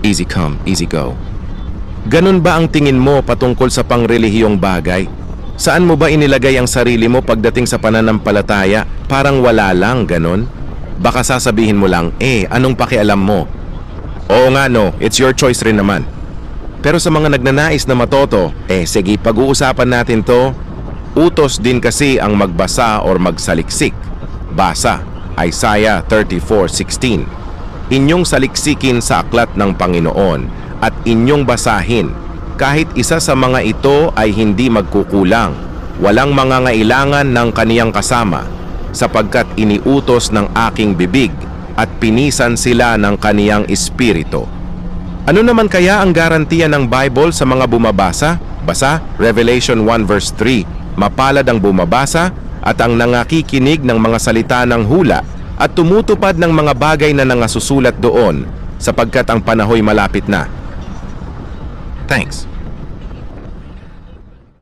Easy come, easy go. Ganun ba ang tingin mo patungkol sa pangrelihiyong bagay? Saan mo ba inilagay ang sarili mo pagdating sa pananampalataya? Parang wala lang, ganun? Baka sasabihin mo lang, anong pakialam mo? Oo nga no, it's your choice rin naman. Pero sa mga nagnanais na matoto, sige, pag-uusapan natin to. Utos din kasi ang magbasa or magsaliksik. Basa, Isaiah 34:16. Inyong saliksikin sa aklat ng Panginoon at inyong basahin. Kahit isa sa mga ito ay hindi magkukulang. Walang mangangailangan ng kaniyang kasama, sapagkat iniutos ng aking bibig at pinisan sila ng kaniyang espiritu. Ano naman kaya ang garantiya ng Bible sa mga bumabasa? Basa, Revelation 1 verse 3. Mapalad ang bumabasa at ang nangakikinig ng mga salita ng hula at tumutupad ng mga bagay na nangasusulat doon, sapagkat ang panahoy malapit na. Thanks.